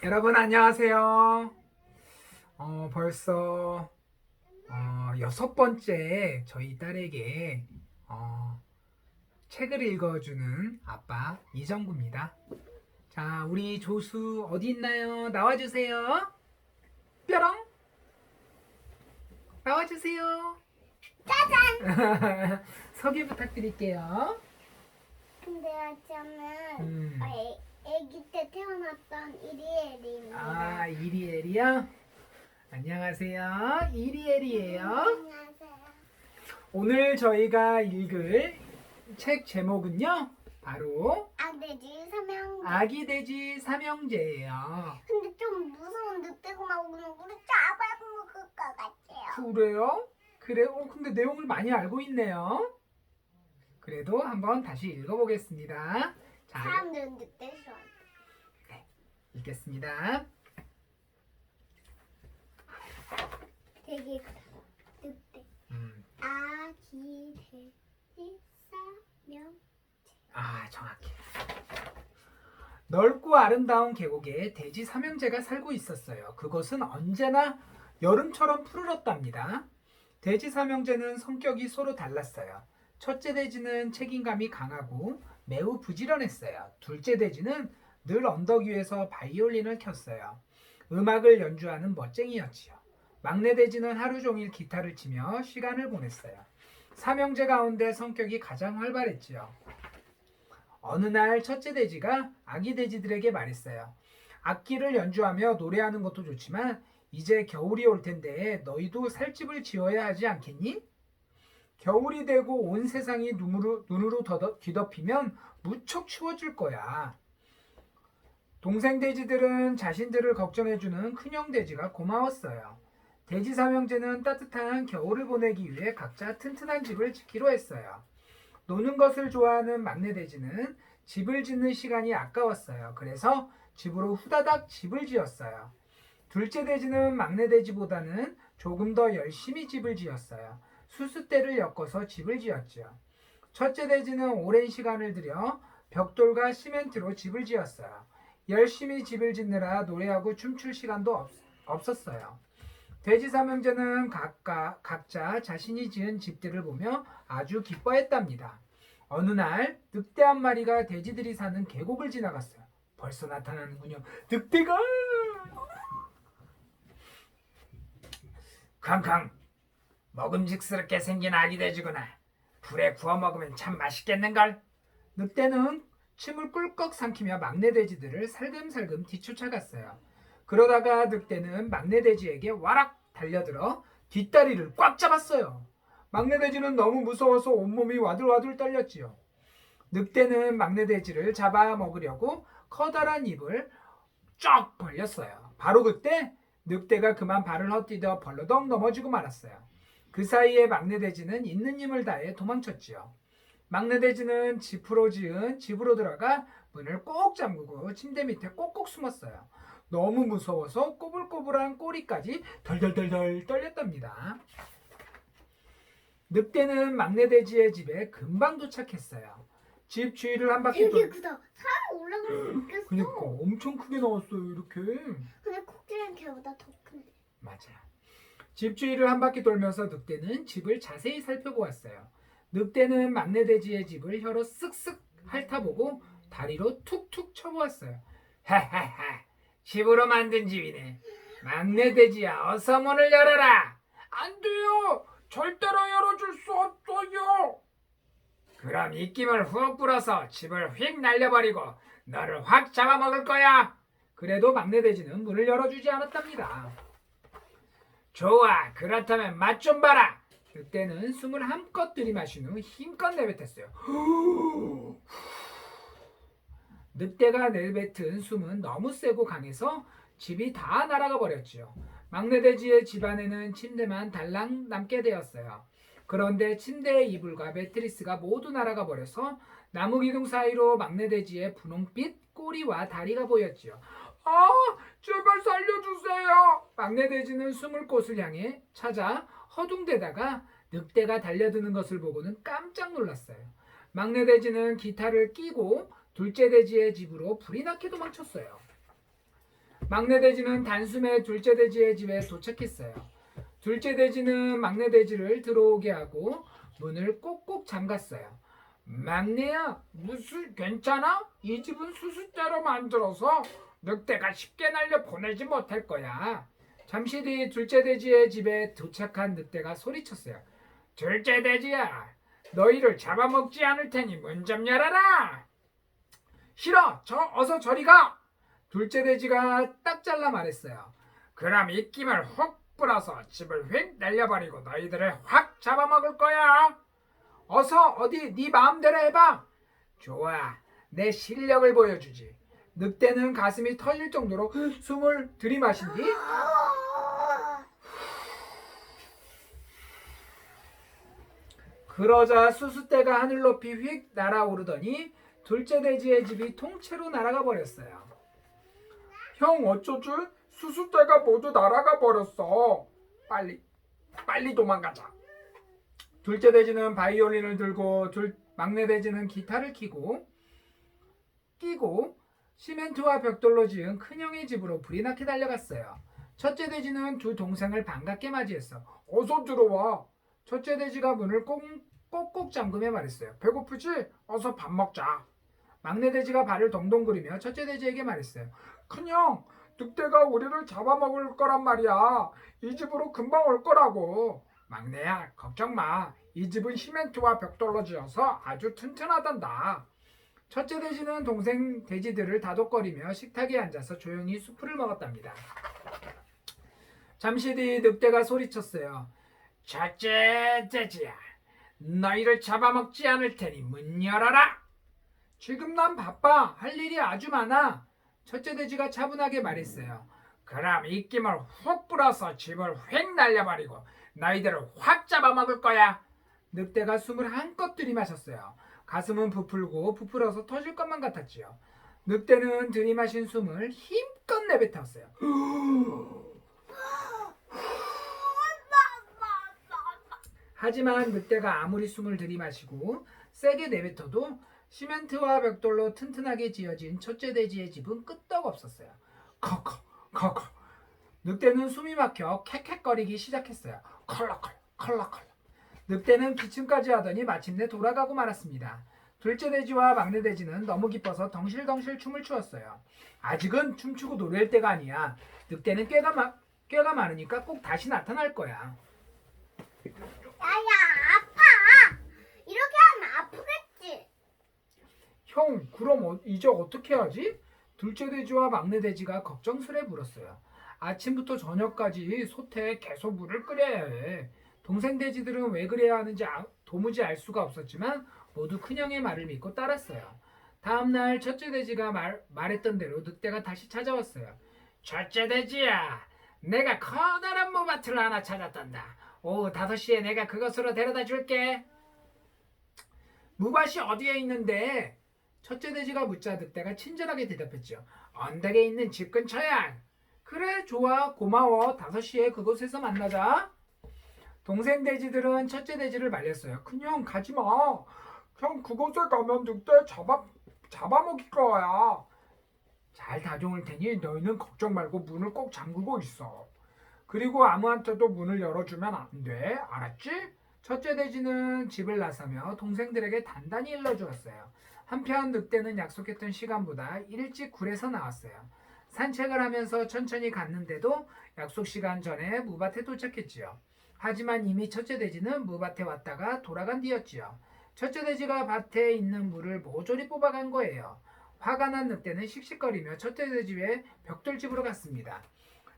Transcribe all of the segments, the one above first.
여러분 안녕하세요. 벌써 6번째 저희 딸에게 어, 책을 읽어주는 아빠 이정구입니다. 자, 우리 조수 어디 있나요? 나와주세요. 뾰롱 나와주세요. 짜잔. 소개 부탁드릴게요. 근데 저는 음. 아기 때 태어났던 이리엘입니다. 아, 이리엘이요? 안녕하세요. 이리엘이에요. 안녕하세요. 오늘 저희가 읽을 책 제목은요, 바로 아돼지 삼형. 아기 돼지 삼형제예요. 근데 좀 무서운 늑대가 나오는 우리 잡아먹을 것 같아요. 그래요? 그래요? 근데 내용을 많이 알고 있네요. 그래도 한번 다시 읽어보겠습니다. 자, 사람들은 늑대 싫어한대. 읽겠습니다. 되게 늑대. 아기 돼지 삼형. 정확해. 넓고 아름다운 계곡에 돼지 삼형제가 살고 있었어요. 그것은 언제나 여름처럼 푸르렀답니다. 돼지 삼형제는 성격이 서로 달랐어요. 첫째 돼지는 책임감이 강하고 매우 부지런했어요. 둘째 돼지는 늘 언덕 위에서 바이올린을 켰어요. 음악을 연주하는 멋쟁이였지요. 막내 돼지는 하루 종일 기타를 치며 시간을 보냈어요. 삼형제 가운데 성격이 가장 활발했지요. 어느 날 첫째 돼지가 아기 돼지들에게 말했어요. 악기를 연주하며 노래하는 것도 좋지만 이제 겨울이 올 텐데 너희도 살집을 지어야 하지 않겠니? 겨울이 되고 온 세상이 눈으로 뒤덮이면 무척 추워질 거야. 동생 돼지들은 자신들을 걱정해주는 큰형 돼지가 고마웠어요. 돼지 삼형제는 따뜻한 겨울을 보내기 위해 각자 튼튼한 집을 짓기로 했어요. 노는 것을 좋아하는 막내 돼지는 집을 짓는 시간이 아까웠어요. 그래서 집으로 후다닥 집을 지었어요. 둘째 돼지는 막내 돼지보다는 조금 더 열심히 집을 지었어요. 수수대를 엮어서 집을 지었죠. 첫째 돼지는 오랜 시간을 들여 벽돌과 시멘트로 집을 지었어요. 열심히 집을 짓느라 노래하고 춤출 시간도 없었어요. 돼지 삼형제는 각자 자신이 지은 집들을 보며 아주 기뻐했답니다. 어느 날 늑대 한 마리가 돼지들이 사는 계곡을 지나갔어요. 벌써 나타나는군요. 늑대가! 캉캉! 먹음직스럽게 생긴 아기 돼지구나. 불에 구워 먹으면 참 맛있겠는걸? 늑대는 침을 꿀꺽 삼키며 막내 돼지들을 살금살금 뒤쫓아갔어요. 그러다가 늑대는 막내 돼지에게 와락 달려들어 뒷다리를 꽉 잡았어요. 막내 돼지는 너무 무서워서 온몸이 와들와들 떨렸지요. 늑대는 막내 돼지를 잡아먹으려고 커다란 입을 쫙 벌렸어요. 바로 그때 늑대가 그만 발을 헛디뎌 벌러덩 넘어지고 말았어요. 그 사이에 막내 돼지는 있는 힘을 다해 도망쳤지요. 막내 돼지는 지프로 지은 집으로 들어가 문을 꼭 잠그고 침대 밑에 꼭꼭 숨었어요. 너무 무서워서 꼬불꼬불한 꼬리까지 덜덜덜덜 떨렸답니다. 늑대는 막내 돼지의 집에 금방 도착했어요. 집 주위를 한 바퀴 되게 크다. 사람 올라갈 수 있겠어. 그러니까 엄청 크게 나왔어요. 이렇게. 근데 코끼리는 걔보다 더 크네. 맞아. 집 주위를 한 바퀴 돌면서 늑대는 집을 자세히 살펴보았어요. 늑대는 막내 돼지의 집을 혀로 쓱쓱 핥아보고 다리로 툭툭 쳐보았어요. 하하하, 집으로 만든 집이네. 막내 돼지야, 어서 문을 열어라. 안 돼요. 절대로 열어줄 수 없어요. 그럼 입김을 훅 불어서 집을 휙 날려버리고 너를 확 잡아먹을 거야. 그래도 막내 돼지는 문을 열어주지 않았답니다. 좋아, 그렇다면 맛 좀 봐라. 늑대는 숨을 한껏 들이마신 후 힘껏 내뱉었어요. 늑대가 내뱉은 숨은 너무 세고 강해서 집이 다 날아가 버렸지요. 막내 돼지의 집안에는 침대만 달랑 남게 되었어요. 그런데 침대의 이불과 매트리스가 모두 날아가 버려서 나무 기둥 사이로 막내 돼지의 분홍빛 꼬리와 다리가 보였지요. 아, 제발 살려주세요. 막내 돼지는 숨을 곳을 향해 찾아 허둥대다가 늑대가 달려드는 것을 보고는 깜짝 놀랐어요. 막내 돼지는 기타를 끼고 둘째 돼지의 집으로 불이 나게 도망쳤어요. 막내 돼지는 단숨에 둘째 돼지의 집에 도착했어요. 둘째 돼지는 막내 돼지를 들어오게 하고 문을 꼭꼭 잠갔어요. 막내야, 무슨 괜찮아? 이 집은 수수자로 만들어서 늑대가 쉽게 날려 보내지 못할 거야. 잠시 뒤 둘째 돼지의 집에 도착한 늑대가 소리쳤어요. 둘째 돼지야, 너희를 잡아먹지 않을 테니 문 좀 열어라. 싫어, 어서 저리 가. 둘째 돼지가 딱 잘라 말했어요. 그럼 입김을 훅 불어서 집을 휙 날려버리고 너희들을 확 잡아먹을 거야. 어서 어디 네 마음대로 해봐. 좋아, 내 실력을 보여주지. 늑대는 가슴이 터질 정도로 숨을 들이마신 뒤 그러자 수수대가 하늘 높이 휙 날아오르더니 둘째 돼지의 집이 통째로 날아가 버렸어요. 형, 어쩌지? 수수대가 모두 날아가 버렸어. 빨리 도망가자. 둘째 돼지는 바이올린을 들고 막내 돼지는 기타를 끼고 시멘트와 벽돌로 지은 큰형의 집으로 불이 나게 달려갔어요. 첫째 돼지는 두 동생을 반갑게 맞이했어. 어서 들어와. 첫째 돼지가 문을 꼭꼭 잠그며 말했어요. 배고프지? 어서 밥 먹자. 막내 돼지가 발을 동동 구르며 첫째 돼지에게 말했어요. 큰형, 늑대가 우리를 잡아먹을 거란 말이야. 이 집으로 금방 올 거라고. 막내야, 걱정 마. 이 집은 시멘트와 벽돌로 지어서 아주 튼튼하단다. 첫째 돼지는 동생 돼지들을 다독거리며 식탁에 앉아서 조용히 수프를 먹었답니다. 잠시 뒤 늑대가 소리쳤어요. 첫째 돼지야, 너희를 잡아먹지 않을 테니 문 열어라. 지금 난 바빠. 할 일이 아주 많아. 첫째 돼지가 차분하게 말했어요. 그럼 입김을 훅 불어서 집을 휙 날려버리고 너희들을 확 잡아먹을 거야. 늑대가 숨을 한껏 들이마셨어요. 가슴은 부풀어서 터질 것만 같았지요. 늑대는 들이마신 숨을 힘껏 내뱉었어요. 하지만 늑대가 아무리 숨을 들이마시고 세게 내뱉어도 시멘트와 벽돌로 튼튼하게 지어진 첫째 돼지의 집은 끄떡없었어요. 커커. 늑대는 숨이 막혀 캑캑거리기 시작했어요. 컬럭컬럭. 늑대는 기침까지 하더니 마침내 돌아가고 말았습니다. 둘째 돼지와 막내 돼지는 너무 기뻐서 덩실덩실 춤을 추었어요. 아직은 춤추고 노래할 때가 아니야. 늑대는 꾀가 많으니까 꼭 다시 나타날 거야. 야야, 아파. 이렇게 하면 아프겠지. 형, 그럼 이제 어떻게 하지? 둘째 돼지와 막내 돼지가 걱정스레 물었어요. 아침부터 저녁까지 솥에 계속 물을 끓여야 해. 동생 돼지들은 왜 그래야 하는지 도무지 알 수가 없었지만 모두 큰형의 말을 믿고 따랐어요. 다음날 첫째 돼지가 말했던 대로 늑대가 다시 찾아왔어요. 첫째 돼지야, 내가 커다란 무밭을 하나 찾았단다. 오후 5시에 내가 그것으로 데려다 줄게. 무밭이 어디에 있는데? 첫째 돼지가 묻자 늑대가 친절하게 대답했죠. 언덕에 있는 집 근처야. 그래, 좋아, 고마워. 5시에 그곳에서 만나자. 동생 돼지들은 첫째 돼지를 말렸어요. 큰형, 가지마. 형, 그곳에 가면 늑대 잡아먹일 거야. 잘 다정할 테니 너희는 걱정 말고 문을 꼭 잠그고 있어. 그리고 아무한테도 문을 열어주면 안 돼. 알았지? 첫째 돼지는 집을 나서며 동생들에게 단단히 일러주었어요. 한편 늑대는 약속했던 시간보다 일찍 굴에서 나왔어요. 산책을 하면서 천천히 갔는데도 약속 시간 전에 무밭에 도착했지요. 하지만 이미 첫째 돼지는 무밭에 왔다가 돌아간 뒤였지요. 첫째 돼지가 밭에 있는 물을 모조리 뽑아간 거예요. 화가 난 늑대는 씩씩거리며 첫째 돼지의 벽돌집으로 갔습니다.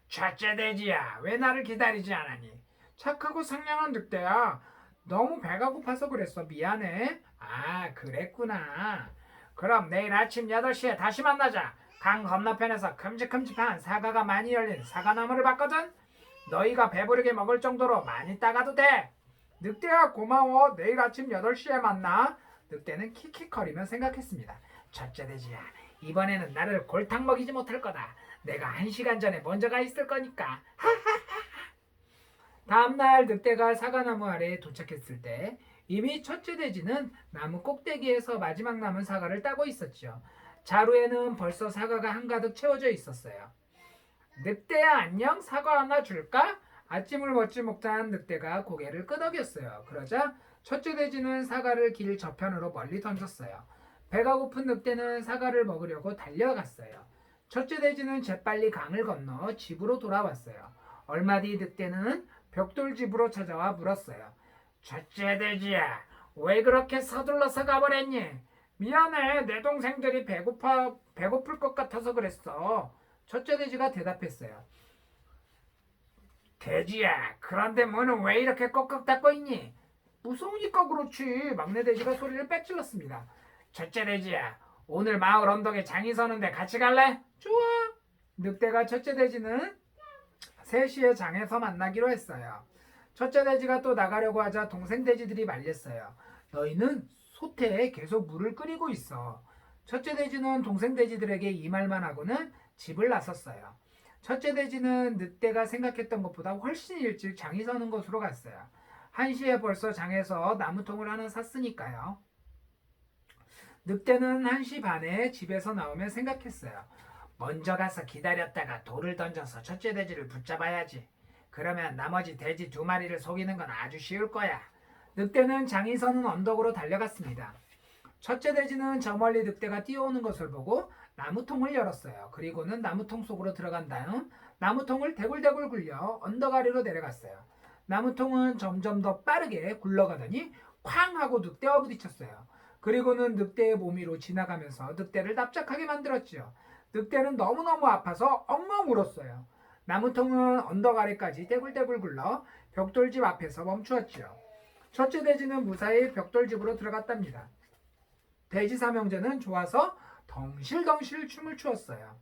첫째 돼지야, 왜 나를 기다리지 않았니? 착하고 상냥한 늑대야. 너무 배가 고파서 그랬어. 미안해. 아, 그랬구나. 그럼 내일 아침 8시에 다시 만나자. 강 건너편에서 큼직큼직한 사과가 많이 열린 사과나무를 봤거든. 너희가 배부르게 먹을 정도로 많이 따가도 돼. 늑대야, 고마워. 내일 아침 8시에 만나. 늑대는 킥킥거리며 생각했습니다. 첫째 돼지야, 이번에는 나를 골탕 먹이지 못할 거다. 내가 1시간 전에 먼저 가 있을 거니까. 다음날 늑대가 사과나무 아래에 도착했을 때 이미 첫째 돼지는 나무 꼭대기에서 마지막 남은 사과를 따고 있었죠. 자루에는 벌써 사과가 한가득 채워져 있었어요. 늑대야 안녕, 사과 하나 줄까? 아침을 먹지 못한 늑대가 고개를 끄덕였어요. 그러자 첫째 돼지는 사과를 길 저편으로 멀리 던졌어요. 배가 고픈 늑대는 사과를 먹으려고 달려갔어요. 첫째 돼지는 재빨리 강을 건너 집으로 돌아왔어요. 얼마 뒤 늑대는 벽돌집으로 찾아와 물었어요. 첫째 돼지야, 왜 그렇게 서둘러서 가버렸니? 미안해, 내 동생들이 배고플 것 같아서 그랬어. 첫째 돼지가 대답했어요. 돼지야, 그런데 너는 왜 이렇게 꺽꺽 닦고 있니? 무서우니까 그렇지. 막내 돼지가 소리를 빽질렀습니다. 첫째 돼지야, 오늘 마을 언덕에 장이 서는데 같이 갈래? 좋아. 늑대가 첫째 돼지는 3시에 장에서 만나기로 했어요. 첫째 돼지가 또 나가려고 하자 동생 돼지들이 말렸어요. 너희는 솥에 계속 물을 끓이고 있어. 첫째 돼지는 동생 돼지들에게 이 말만 하고는 집을 나섰어요. 첫째 돼지는 늑대가 생각했던 것보다 훨씬 일찍 장이 서는 곳으로 갔어요. 1시에 벌써 장에서 나무통을 하나 샀으니까요. 늑대는 1시 반에 집에서 나오며 생각했어요. 먼저 가서 기다렸다가 돌을 던져서 첫째 돼지를 붙잡아야지. 그러면 나머지 돼지 2마리를 속이는 건 아주 쉬울 거야. 늑대는 장이 서는 언덕으로 달려갔습니다. 첫째 돼지는 저 멀리 늑대가 뛰어오는 것을 보고 나무통을 열었어요. 그리고는 나무통 속으로 들어간 다음 나무통을 대굴대굴 굴려 언덕 아래로 내려갔어요. 나무통은 점점 더 빠르게 굴러가더니 쾅 하고 늑대와 부딪혔어요. 그리고는 늑대의 몸 위로 지나가면서 늑대를 납작하게 만들었지요. 늑대는 너무너무 아파서 엉엉 울었어요. 나무통은 언덕 아래까지 대굴대굴 굴러 벽돌집 앞에서 멈추었지요. 첫째 돼지는 무사히 벽돌집으로 들어갔답니다. 돼지 삼형제는 좋아서 덩실덩실 춤을 추었어요.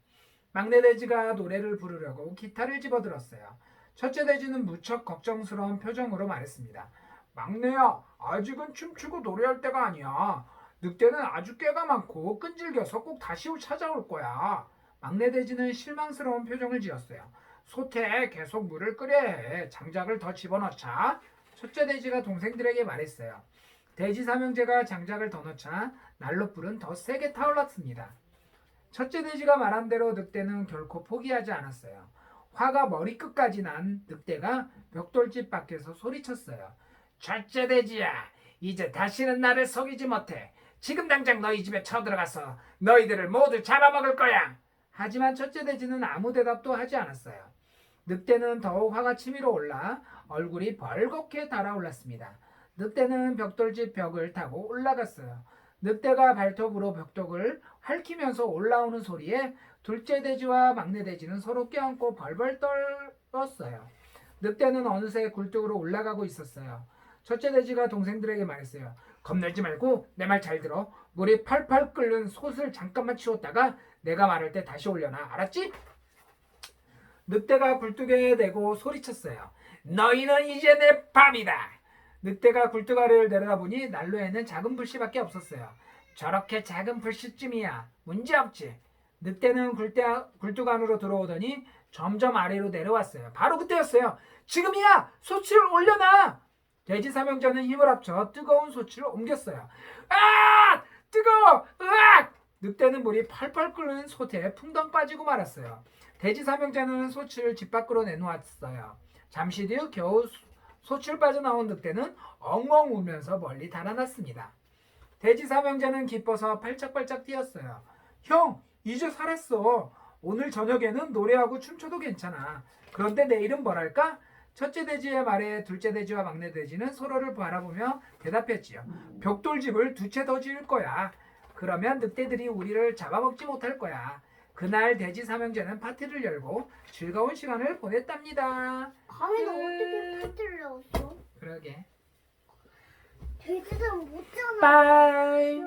막내 돼지가 노래를 부르려고 기타를 집어들었어요. 첫째 돼지는 무척 걱정스러운 표정으로 말했습니다. 막내야, 아직은 춤추고 노래할 때가 아니야. 늑대는 아주 꾀가 많고 끈질겨서 꼭 다시 찾아올 거야. 막내 돼지는 실망스러운 표정을 지었어요. 솥에 계속 물을 끓여야 해. 장작을 더 집어넣자. 첫째 돼지가 동생들에게 말했어요. 돼지 삼형제가 장작을 더 넣자 난로불은 더 세게 타올랐습니다. 첫째 돼지가 말한 대로 늑대는 결코 포기하지 않았어요. 화가 머리끝까지 난 늑대가 벽돌집 밖에서 소리쳤어요. 첫째 돼지야, 이제 다시는 나를 속이지 못해. 지금 당장 너희 집에 쳐들어가서 너희들을 모두 잡아먹을 거야. 하지만 첫째 돼지는 아무 대답도 하지 않았어요. 늑대는 더욱 화가 치밀어 올라 얼굴이 벌겋게 달아올랐습니다. 늑대는 벽돌집 벽을 타고 올라갔어요. 늑대가 발톱으로 벽돌을 핥히면서 올라오는 소리에 둘째 돼지와 막내 돼지는 서로 껴안고 벌벌 떨었어요. 늑대는 어느새 굴뚝으로 올라가고 있었어요. 첫째 돼지가 동생들에게 말했어요. 겁내지 말고 내 말 잘 들어. 물이 펄펄 끓는 솥을 잠깐만 치웠다가 내가 말할 때 다시 올려놔. 알았지? 늑대가 굴뚝에 대고 소리쳤어요. 너희는 이제 내 밥이다. 늑대가 굴뚝 아래를 내려다보니 난로에는 작은 불씨밖에 없었어요. 저렇게 작은 불씨쯤이야. 문제없지. 늑대는 굴뚝 안으로 들어오더니 점점 아래로 내려왔어요. 바로 그때였어요. 지금이야! 솥을 올려놔! 돼지 삼형제는 힘을 합쳐 뜨거운 솥을 옮겼어요. 아! 뜨거워! 으악! 늑대는 물이 펄펄 끓는 솥에 풍덩 빠지고 말았어요. 돼지 삼형제는 솥을 집 밖으로 내놓았어요. 잠시 뒤 겨우 솥을 빠져나온 늑대는 엉엉 울면서 멀리 달아났습니다. 돼지 삼형제는 기뻐서 팔짝팔짝 뛰었어요. 형, 이제 살았어. 오늘 저녁에는 노래하고 춤춰도 괜찮아. 그런데 내일은 뭐랄까? 첫째 돼지의 말에 둘째 돼지와 막내 돼지는 서로를 바라보며 대답했지요. 벽돌집을 2채 더 지을 거야. 그러면 늑대들이 우리를 잡아먹지 못할 거야. 그날 돼지 삼형제는 파티를 열고 즐거운 시간을 보냈답니다. 강이는 어떻게 파티를 넣었어? 그러게. 돼지들은 못 자나. 빠이.